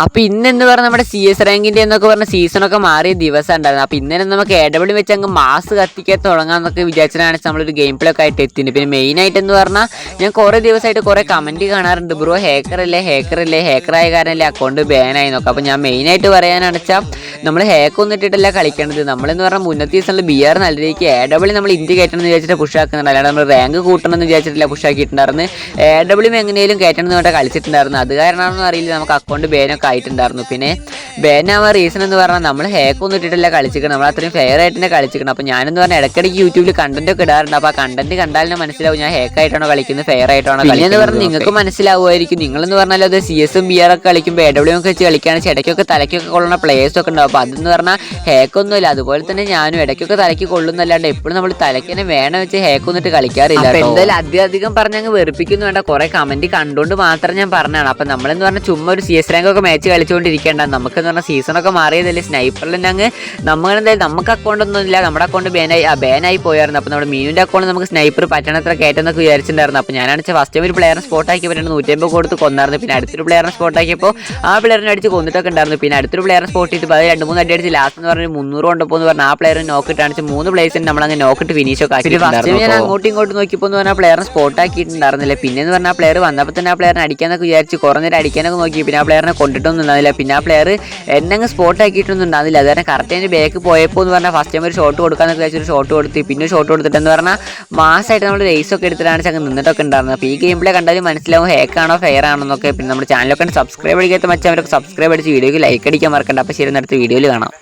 അപ്പോൾ ഇന്നെന്ന് പറഞ്ഞാൽ നമ്മുടെ CS റാങ്കിൻ്റെ എന്നൊക്കെ പറഞ്ഞ സീസണൊക്കെ മാറിയ ദിവസം ഉണ്ടായിരുന്നു. അപ്പോൾ ഇന്നലെ നമുക്ക് AW വെച്ച് അങ്ങ് മാസ് കത്തിക്കാൻ തുടങ്ങാമെന്നൊക്കെ വിചാരിച്ചിട്ടാണ് നമ്മളൊരു ഗെയിം പ്ലേ ഒക്കെ ആയിട്ട് എത്തിയത്. പിന്നെ മെയിനായിട്ട് എന്ന് പറഞ്ഞാൽ ഞാൻ കുറേ ദിവസമായിട്ട് കുറേ കമൻറ്റ് കാണാറുണ്ട്, ബ്രോ ഹേക്കറല്ലേ ഹേക്കറായ കാരണമല്ലേ അക്കൗണ്ട് ബാനായി നോക്കാം. അപ്പോൾ ഞാൻ മെയിനായിട്ട് പറയാനാണ് വെച്ചാൽ നമ്മൾ ഹാക്കൊന്നും ഇട്ടിട്ടല്ല കളിക്കേണ്ടത്. നമ്മളെന്ന് പറഞ്ഞാൽ മുന്നത്തെ സീസണിൽ BR നല്ല രീതിക്ക് AW നമ്മൾ ഇന്ത്യ കയറ്റണം എന്ന് വിചാരിച്ചിട്ട് പുഷാക്കുന്നുണ്ട്, അല്ലാണ്ട് നമ്മൾ റാങ്ക് കൂട്ടണം എന്ന് വിചാരിച്ചിട്ടില്ല പുഷാക്കിയിട്ടുണ്ടായിരുന്നു. AW എങ്ങനെയും കയറ്റണം എന്ന് പറഞ്ഞാൽ കളിച്ചിട്ടുണ്ടായിരുന്നു. അത് കാരണമാണെന്ന് അറിയില്ല നമുക്ക് അക്കൗണ്ട് ബാനൊക്കെ ആയിട്ടുണ്ടായിരുന്നു. പിന്നെ ബാനാവാൻ റീസൺ എന്ന് പറഞ്ഞാൽ നമ്മൾ ഹാക്കൊന്നും ഇട്ടിട്ടല്ല കളിച്ചിരിക്കണം, നമ്മൾ അത്രയും ഫെയർ ആയിട്ട് തന്നെ കളിച്ചിരിക്കണം. അപ്പോൾ ഞാനെന്ന് പറഞ്ഞാൽ ഇടയ്ക്കിടയ്ക്ക് യൂട്യൂബിൽ കണ്ടന്റ് ഒക്കെ ഇടാറുണ്ട്. അപ്പോൾ ആ കണ്ടന്റ് കണ്ടാൽ തന്നെ മനസ്സിലാവും ഞാൻ ഹാക്കായിട്ടാണോ കളിക്കുന്നത് ഫെയർ ആയിട്ടാണോ കളിക്കുന്നത് എന്ന് പറഞ്ഞാൽ നിങ്ങൾക്ക് മനസ്സിലാവുമായിരിക്കും. നിങ്ങളെന്ന് പറഞ്ഞാൽ അത് CS BR ഒക്കെ കളിക്കുമ്പോൾ AW ഒക്കെ വെച്ച് കളിക്കുകയാണെങ്കിൽ ഇടയ്ക്കൊക്കെ തലയ്ക്കൊക്കെ കൊള്ളുന്ന പ്ലേയേഴ്സ് ഒക്കെ ഉണ്ടാവും. അപ്പോൾ അതെന്ന് പറഞ്ഞാൽ ഹാക്കൊന്നുമില്ല. അതുപോലെ തന്നെ ഞാനും ഇടയ്ക്കൊക്കെ തലയ്ക്ക് കൊള്ളുന്നല്ലാണ്ട് എപ്പോഴും നമ്മൾ തലയ്ക്ക് തന്നെ വേണം വെച്ച് ഹാക്കൊന്നിട്ട് കളിക്കാറില്ല. അപ്പോൾ എന്തായാലും അധികം പറഞ്ഞങ്ങ് വെറുപ്പിക്കുന്നു വേണ്ട, കുറേ കമന്റ് കണ്ടുകൊണ്ട് മാത്രം ഞാൻ പറഞ്ഞതാണ്. അപ്പോൾ നമ്മളെന്ന് പറഞ്ഞാൽ ചുമ്മാ ഒരു CS റാങ്ക് ഒക്കെ മാച്ച് കളിച്ചുകൊണ്ടിരിക്കേണ്ട, നമുക്കെന്ന് പറഞ്ഞാൽ സീസണൊക്കെ മാറിയതല്ലേ. സ്നൈപ്പറിൽ തന്നെ അങ്ങ് നമ്മളെന്തായാലും നമുക്ക് അക്കൗണ്ടൊന്നും ഇല്ല, നമ്മുടെ അക്കൗണ്ട് ബാനായി പോയായിരുന്നു. അപ്പോൾ നമ്മുടെ മീനുൻ്റെ അക്കൗണ്ട് നമുക്ക് സ്നൈപ്പർ പറ്റണത്ര കയറ്റെന്നൊക്കെ വിചാരിച്ചിട്ടുണ്ടായിരുന്നു. അപ്പോൾ ഞാനാണ് ഫസ്റ്റ് ഒരു പ്ലെയറിനെ സ്പോട്ട് ആക്കിയപ്പോൾ 150 കൊടുത്ത് കൊന്നായിരുന്നു. പിന്നെ അടുത്തൊരു പ്ലെയറിനെ സ്പോട്ട് ആക്കിയപ്പോൾ ആ പ്ലെയറിനെ അടിച്ച് കൊന്നിട്ടൊക്കെ ഉണ്ടായിരുന്നു. പിന്നെ അടുത്തൊരു പ്ലെയറിനെ സ്പോട്ട് ചെയ്ത് അത് 2-3 അടി അടിച്ച് ലാസ്റ്റ് എന്ന് പറഞ്ഞാൽ 300 കൊണ്ടപ്പോൾ എന്ന് പറഞ്ഞാൽ ആ പ്ലെയറിനെ നോക്കിട്ട് അടിച്ച് 3 പ്ലേസിന് നമ്മളങ്ങ് നോക്കിട്ട് ഫിനിഷൊക്കെ ആക്കിയിട്ടുണ്ടായിരുന്നു. ഞാൻ അങ്ങോട്ടും ഇങ്ങോട്ടും നോക്കിയപ്പോൾ എന്ന് പറഞ്ഞാൽ പ്ലെയറിനെ സ്പോട്ട് ആക്കിയിട്ടുണ്ടായിരുന്നില്ല. പിന്നെ എന്ന് പറഞ്ഞാൽ ആ പ്ലെയർ വന്നപ്പോൾ തന്നെ ആ പ്ലെയറിനെ അടിക്കാനൊക്കെ വിചാരിച്ച് കുറേ നേരം അടിക്കാനൊക്കെ നോക്കി. പിന്നെ ആ പ്ലെയറിനെ കൊണ്ടിട്ടൊന്നും ഉണ്ടാവില്ല. പിന്നെ ആ പ്ലെയർ എന്നെ സ്പോട്ട് ആക്കിയിട്ടൊന്നും ഉണ്ടാവില്ല. അത് കാരണം കറക്റ്റ് അതിൻ്റെ ബാക്ക് പോയപ്പോൾ എന്ന് പറഞ്ഞാൽ ഫസ്റ്റ് ടൈം ഒരു ഷോട്ട് കൊടുക്കാനൊക്കെ വിചാരിച്ചൊരു ഷോട്ട് കൊടുത്ത് പിന്നെ ഷോട്ട് കൊടുത്തിട്ടെന്ന് പറഞ്ഞാൽ മാസമായിട്ട് നമ്മൾ റേസൊക്കെ എടുത്തിട്ടാണ് അങ്ങ് നിന്നിട്ടൊക്കെ ഉണ്ടായിരുന്നത്. അപ്പോൾ ഈ ഗെയിം പ്ലേ കണ്ടാലും മനസ്സിലാവും ഹാക്കാണോ ഫെയർ ആണോ എന്നൊക്കെ. പിന്നെ നമ്മുടെ ചാനലൊക്കെ സബ്സ്ക്രൈബ് അടിക്കാത്ത മച്ചാൽ അവരൊക്കെ സബ്സ്ക്രൈബ് അടിച്ച് വീഡിയോക്ക് ലൈക്ക് അടിക്കാൻ മറക്കണ്ട. അപ്പോൾ ശരി, അടുത്ത വീഡിയോയിൽ കാണാം.